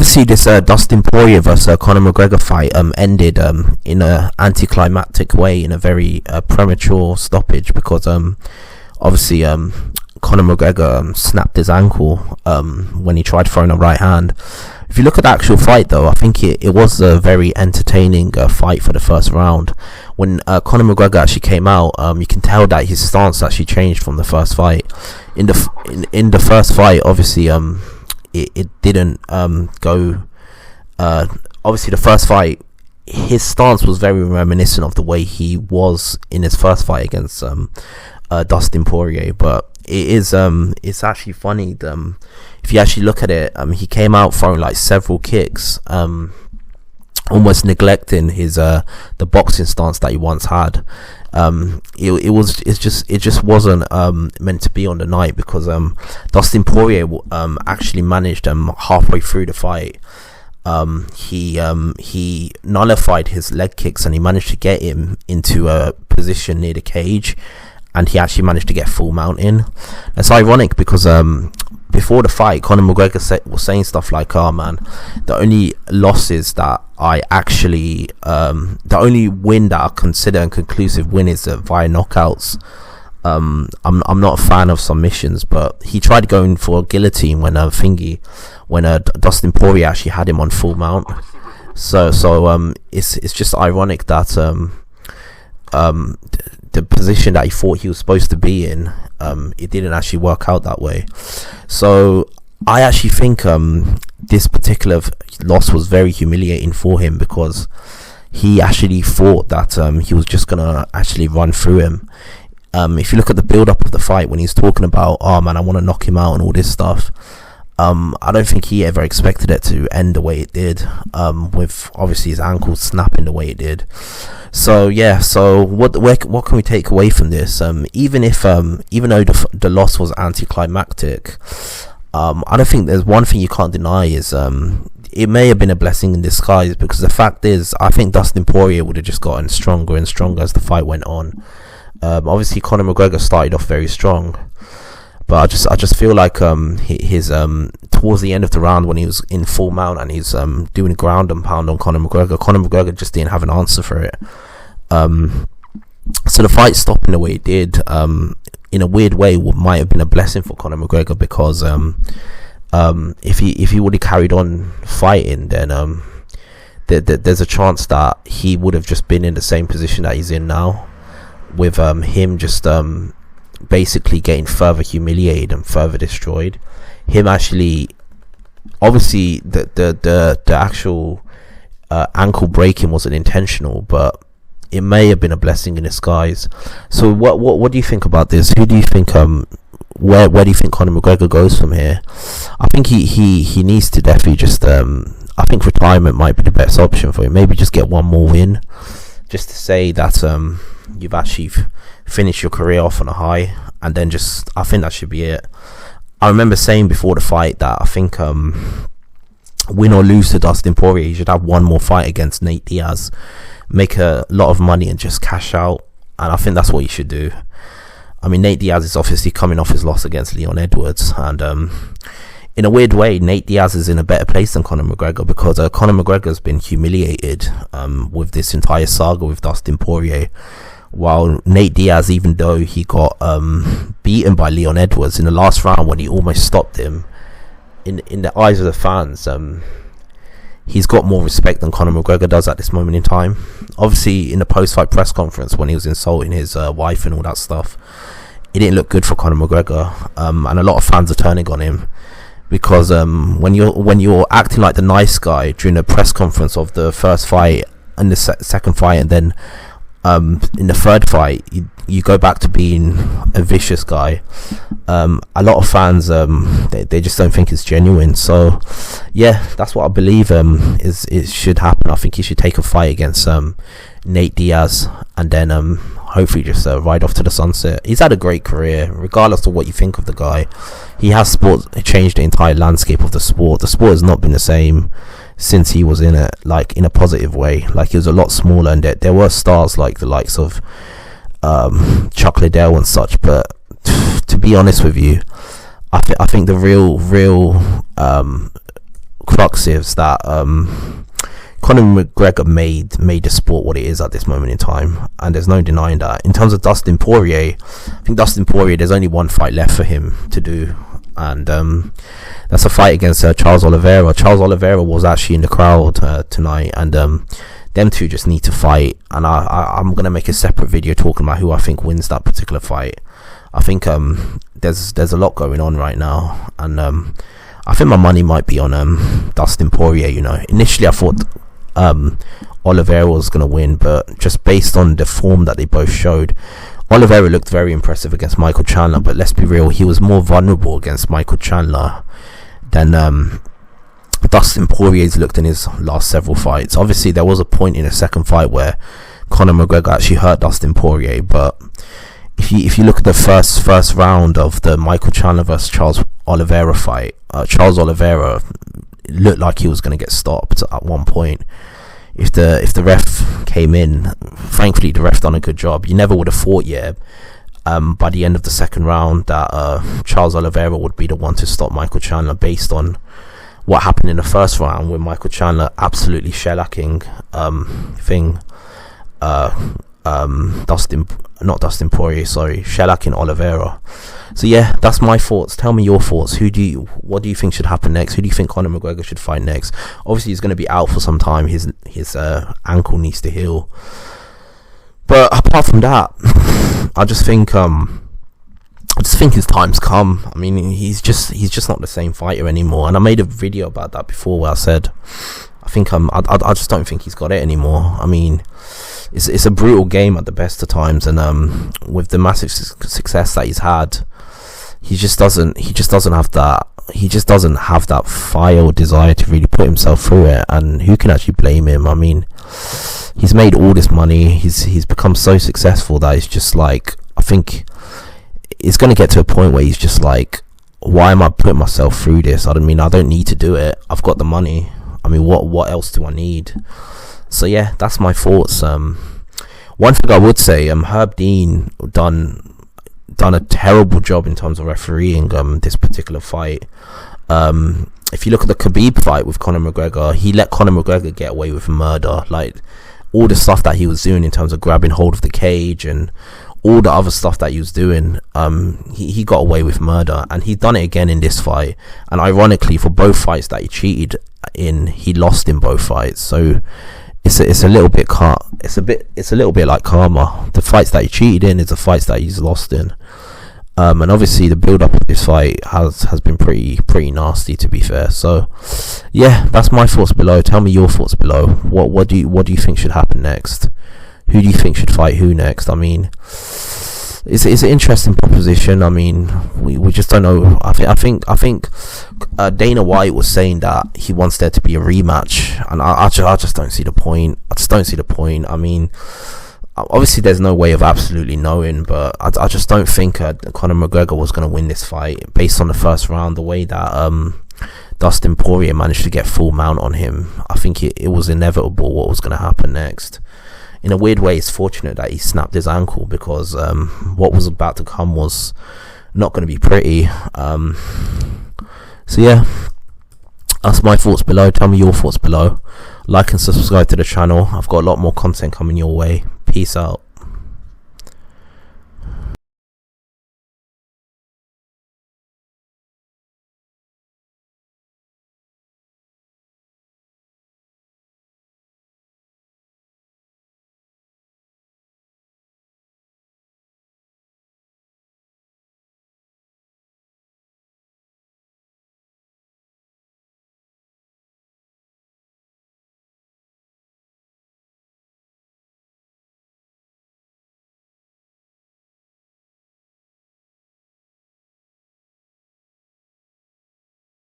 obviously this Dustin Poirier versus Conor McGregor fight ended in a anticlimactic way, in a very premature stoppage, because obviously Conor McGregor snapped his ankle when he tried throwing a right hand. If you look at the actual fight, though, I think it was a very entertaining fight for the first round. When Conor McGregor actually came out, you can tell that his stance actually changed from the first fight. In the first fight, obviously, it didn't go. Obviously, the first fight, his stance was very reminiscent of the way he was in his first fight against Dustin Poirier. But it's actually funny. If you actually look at it, he came out throwing like several kicks, almost neglecting his the boxing stance that he once had. It just wasn't meant to be on the night, because Dustin Poirier actually managed halfway through the fight. He nullified his leg kicks, and he managed to get him into a position near the cage, and he actually managed to get full mount in. It's ironic because before the fight, Conor McGregor was saying stuff like, "Oh man, the only losses that I actually, the only win that I consider a conclusive win is via knockouts. I'm not a fan of submissions." But he tried going for a guillotine when Dustin Poirier actually had him on full mount. So it's just ironic that the position that he thought he was supposed to be in, it didn't actually work out that way. So I actually think this particular loss was very humiliating for him, because he actually thought that he was just gonna actually run through him. If you look at the build up of the fight, when he's talking about, "Oh man, I want to knock him out," and all this stuff, I don't think he ever expected it to end the way it did, with obviously his ankle snapping the way it did. So yeah, so what can we take away from this? Even though the loss was anticlimactic, I don't think there's one thing you can't deny is it may have been a blessing in disguise, because the fact is, I think Dustin Poirier would have just gotten stronger and stronger as the fight went on. Obviously Conor McGregor started off very strong, but I just feel like his towards the end of the round, when he was in full mount and he's doing ground and pound on Conor McGregor just didn't have an answer for it. So the fight stopping the way it did, in a weird way, might have been a blessing for Conor McGregor, because if he would have carried on fighting, then there's a chance that he would have just been in the same position that he's in now, with him just basically getting further humiliated and further destroyed. Him actually, obviously the actual ankle breaking wasn't intentional, but it may have been a blessing in disguise. So what do you think about this? Who do you think where do you think Conor McGregor goes from here? I think he needs to definitely just I think retirement might be the best option for him. Maybe just get one more win, just to say that you've actually finished your career off on a high, and then just, I think that should be it. I remember saying before the fight that I think win or lose to Dustin Poirier, he should have one more fight against Nate Diaz, make a lot of money and just cash out, and I think that's what he should do. I mean, Nate Diaz is obviously coming off his loss against Leon Edwards, and in a weird way, Nate Diaz is in a better place than Conor McGregor, because Conor McGregor's been humiliated with this entire saga with Dustin Poirier, while Nate Diaz, even though he got beaten by Leon Edwards in the last round when he almost stopped him, in the eyes of the fans, he's got more respect than Conor McGregor does at this moment in time. Obviously, in the post-fight press conference, when he was insulting his wife and all that stuff, it didn't look good for Conor McGregor, and a lot of fans are turning on him, because when you're acting like the nice guy during the press conference of the first fight and the second fight, and then in the third fight you go back to being a vicious guy, a lot of fans they just don't think it's genuine. So yeah, that's what I believe it should happen. I think he should take a fight against Nate Diaz, and then hopefully just ride off to the sunset. He's had a great career, regardless of what you think of the guy. He has changed the entire landscape of the sport. The sport has not been the same since he was in it, like in a positive way. Like, he was a lot smaller, and there were stars like the likes of Chuck Liddell and such, but to be honest with you, I think the real crux is that Conor McGregor made the sport what it is at this moment in time, and there's no denying that. In terms of Dustin Poirier, I think Dustin Poirier, there's only one fight left for him to do, and that's a fight against Charles Oliveira. Charles Oliveira was actually in the crowd tonight, and them two just need to fight. And I'm gonna make a separate video talking about who I think wins that particular fight. I think there's a lot going on right now, and I think my money might be on Dustin Poirier. You know, initially I thought Oliveira was going to win, but just based on the form that they both showed, Oliveira looked very impressive against Michael Chandler, but let's be real, he was more vulnerable against Michael Chandler than Dustin Poirier's looked in his last several fights. Obviously there was a point in the second fight where Conor McGregor actually hurt Dustin Poirier, but if you look at the first round of the Michael Chandler versus Charles Oliveira fight, Charles Oliveira looked like he was going to get stopped at one point. If the ref came in, thankfully the ref done a good job. You never would have thought by the end of the second round that Charles Oliveira would be the one to stop Michael Chandler, based on what happened in the first round with Michael Chandler absolutely shellacking Dustin Poirier, shellacking Oliveira. So yeah, that's my thoughts. Tell me your thoughts. What do you think should happen next? Who do you think Conor McGregor should fight next? Obviously he's going to be out for some time. His ankle needs to heal. But apart from that, I just think his time's come. I mean, he's just not the same fighter anymore. And I made a video about that before where I said I just don't think he's got it anymore. I mean, it's a brutal game at the best of times, and with the massive success that he's had, he just doesn't have that fire or desire to really put himself through it. And who can actually blame him? I mean, he's made all this money, he's become so successful that it's just like, I think it's going to get to a point where he's just like, why am I putting myself through this? I don't need to do it. I've got the money. I mean, what else do I need? So yeah, that's my thoughts. One thing I would say, Herb Dean done a terrible job in terms of refereeing this particular fight. If you look at the Khabib fight with Conor McGregor, he let Conor McGregor get away with murder. Like, all the stuff that he was doing in terms of grabbing hold of the cage and all the other stuff that he was doing, he got away with murder, and he's done it again in this fight. And ironically, for both fights that he cheated in, he lost in both fights. So it's a little bit like karma. The fights that he cheated in is the fights that he's lost in. And obviously the build up of this fight has been pretty nasty, to be fair. So yeah, that's my thoughts below. Tell me your thoughts below. What do you think should happen next? Who do you think should fight who next? I mean, it's an interesting proposition. I mean, we just don't know. I think Dana White was saying that he wants there to be a rematch, and I just don't see the point. I mean, obviously there's no way of absolutely knowing, but I just don't think Conor McGregor was going to win this fight based on the first round. The way that Dustin Poirier managed to get full mount on him, I think it was inevitable what was going to happen next. In a weird way, it's fortunate that he snapped his ankle, because what was about to come was not going to be pretty. So yeah, that's my thoughts below. Tell me your thoughts below. Like and subscribe to the channel. I've got a lot more content coming your way. Peace out.